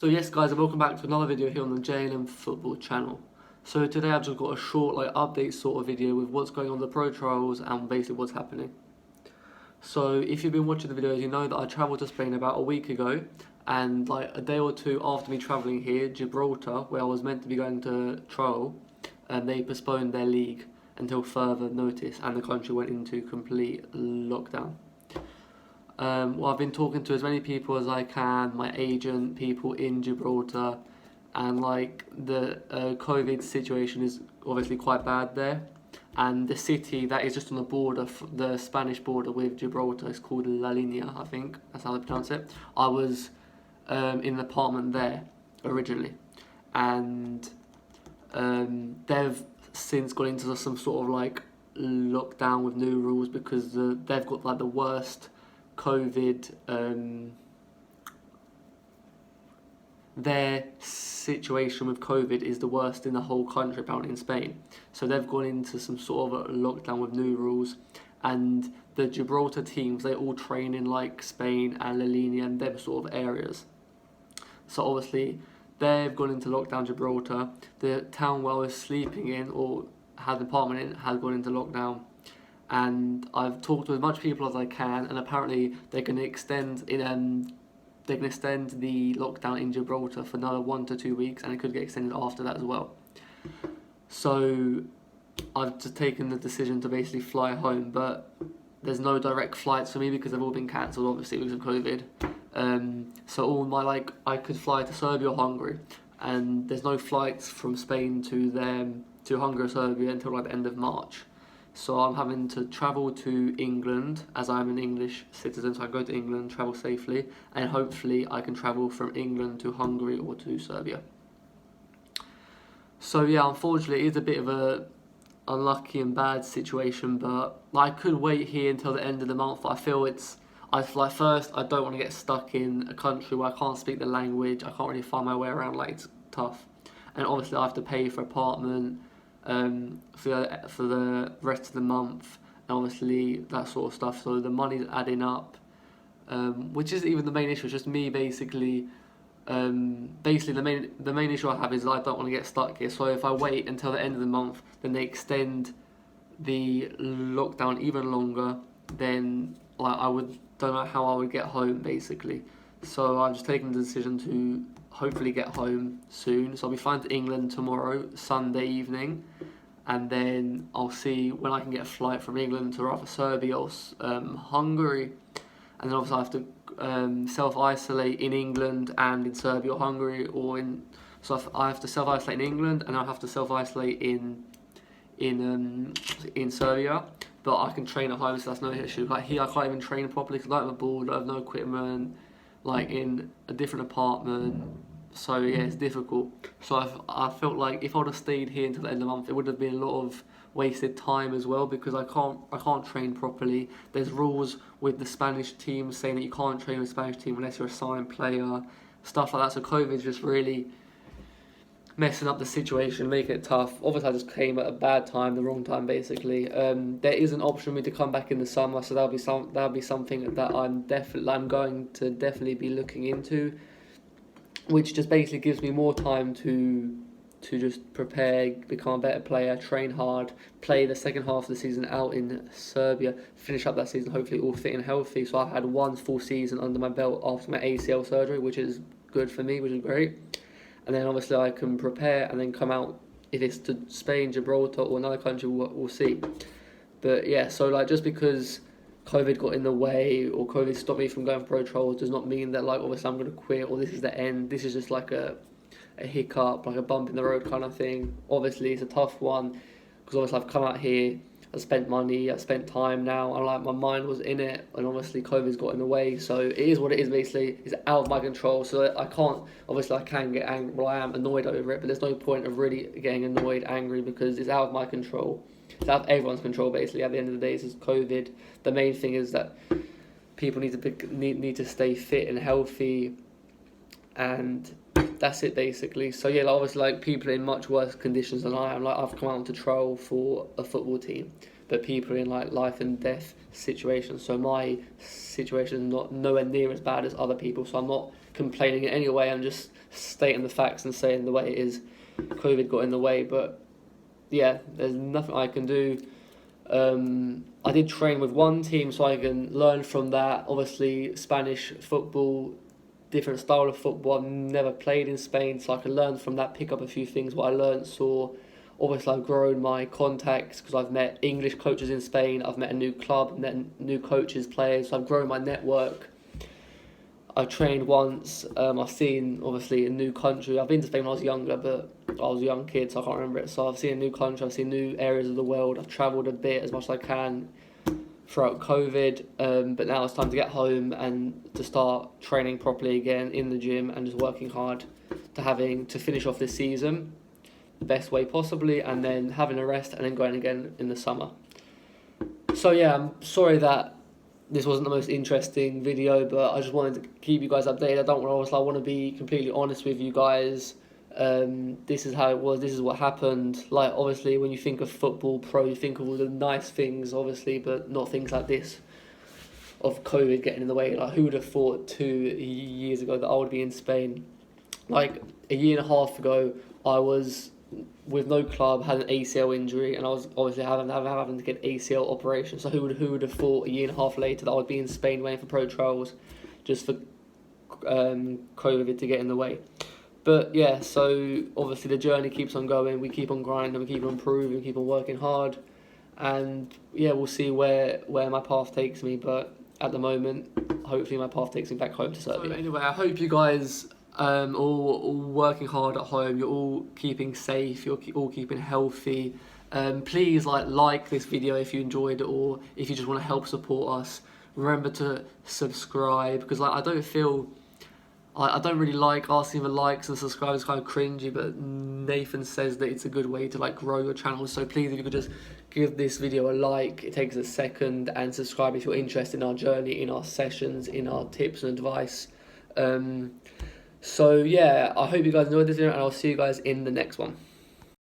So yes guys, and welcome back to another video here on the JLM Football channel. So today I've just got a short update sort of video with what's going on in the Pro Trials and basically what's happening. So if you've been watching the videos, you know that I travelled to Spain about a week ago, and like a day or two after me travelling here, Gibraltar, where I was meant to be going to trial, and they postponed their league until further notice, and the country went into complete lockdown. Well, I've been talking to as many people as I can, my agent, people in Gibraltar, and like the COVID situation is obviously quite bad there. And the city that is just on the border, the Spanish border with Gibraltar, is called La Linea, I think that's how they pronounce it. I was in an apartment there originally, and they've since gone into some sort of like lockdown with new rules because they've got like the worst COVID, their situation with COVID is the worst in the whole country, apparently in Spain. So they've gone into some sort of a lockdown with new rules, and the Gibraltar teams, they all train in like Spain and La Linea and them sort of areas. So obviously they've gone into lockdown. Gibraltar, the town where I was sleeping in or had an apartment in, has gone into lockdown. And I've talked to as much people as I can, and apparently they're going to extend the lockdown in Gibraltar for another 1 to 2 weeks, and it could get extended after that as well. So I've just taken the decision to basically fly home, but there's no direct flights for me because they've all been cancelled, obviously because of COVID. So all my I could fly to Serbia or Hungary, and there's no flights from Spain to Hungary or Serbia until like the end of March. So I'm having to travel to England, as I'm an English citizen, so I go to England, travel safely, and hopefully I can travel from England to Hungary or to Serbia. So yeah, unfortunately it is a bit of a unlucky and bad situation, but I could wait here until the end of the month. I feel first I don't want to get stuck in a country where I can't speak the language, I can't really find my way around, like it's tough. And obviously I have to pay for apartment, for the rest of the month, and obviously that sort of stuff. So the money's adding up, which isn't even the main issue. It's just me basically. Basically, the main issue I have is I don't want to get stuck here. So if I wait until the end of the month, then they extend the lockdown even longer. Then don't know how I would get home basically. So I've just taken the decision to hopefully get home soon. So I'll be flying to England tomorrow, Sunday evening, and then I'll see when I can get a flight from England to either Serbia or Hungary. And then obviously I have to self-isolate in England and in Serbia or Hungary, so I have to self-isolate in England and I have to self-isolate in Serbia. But I can train at home, so that's no issue. Like here, I can't even train properly because I don't have a ball, I have no equipment, like in a different apartment. So yeah, it's difficult. So I felt like if I would have stayed here until the end of the month, it would have been a lot of wasted time as well because I can't train properly. There's rules with the Spanish team saying that you can't train with the Spanish team unless you're a signed player, stuff like that. So COVID's just really messing up the situation, making it tough. Obviously, I just came at a bad time, the wrong time, basically. There is an option for me to come back in the summer, so that'll be something that I'm going to definitely be looking into, which just basically gives me more time to just prepare, become a better player, train hard, play the second half of the season out in Serbia, finish up that season hopefully all fit and healthy. So I had one full season under my belt after my ACL surgery, which is good for me, which is great. And then obviously I can prepare and then come out, if it's to Spain, Gibraltar or another country, we'll see. But yeah, so just because COVID got in the way or COVID stopped me from going for Pro Trials does not mean that obviously I'm going to quit or this is the end. This is just like a hiccup, like a bump in the road kind of thing. Obviously it's a tough one because obviously I've come out here, I spent money, I spent time now, and my mind was in it, and obviously COVID's got in the way, so it is what it is basically. It's out of my control, so I can get angry, well I am annoyed over it, but there's no point of really getting annoyed, angry, because it's out of my control. It's out of everyone's control basically. At the end of the day, it's COVID. The main thing is that people need to stay fit and healthy, and that's it basically. So yeah, obviously people in much worse conditions than I am. I've come out to trial for a football team, but people in life and death situations. So my situation is not nowhere near as bad as other people. So I'm not complaining it anyway. I'm just stating the facts and saying the way it is. COVID got in the way, but yeah, there's nothing I can do. I did train with one team so I can learn from that. Obviously, Spanish football, different style of football. I've never played in Spain, so I can learn from that, pick up a few things, what I learned. So obviously I've grown my contacts because I've met English coaches in Spain. I've met a new club, met new coaches, players. So I've grown my network. I trained once. I've seen, obviously, a new country. I've been to Spain when I was younger, but I was a young kid, so I can't remember it. So I've seen a new country. I've seen new areas of the world. I've travelled a bit as much as I can throughout COVID. But now it's time to get home and to start training properly again in the gym and just working hard to finish off this season the best way possibly, and then having a rest and then going again in the summer. So yeah, I'm sorry that this wasn't the most interesting video, but I just wanted to keep you guys updated. I want to be completely honest with you guys. This is how it was. This is what happened. Like, obviously, when you think of football pro, you think of all the nice things, obviously, but not things like this of COVID getting in the way. Like, who would have thought 2 years ago that I would be in Spain? Like, a year and a half ago, I was with no club, had an ACL injury, and I was obviously having to get ACL operation. So who would have thought a year and a half later that I would be in Spain waiting for pro trials just for COVID to get in the way? But yeah, so obviously the journey keeps on going. We keep on grinding, we keep on improving, we keep on working hard, and yeah, we'll see where my path takes me. But at the moment, hopefully my path takes me back home to Serbia. So anyway, I hope you guys all working hard at home. You're all keeping safe. You're all keeping healthy. Please like this video if you enjoyed it, or if you just want to help support us. Remember to subscribe, because I don't really like asking for likes and subscribe. It's kind of cringy, but Nathan says that it's a good way to grow your channel. So please, if you could just give this video a like, it takes a second, and subscribe if you're interested in our journey, in our sessions, in our tips and advice. So yeah, I hope you guys enjoyed this video, and I'll see you guys in the next one.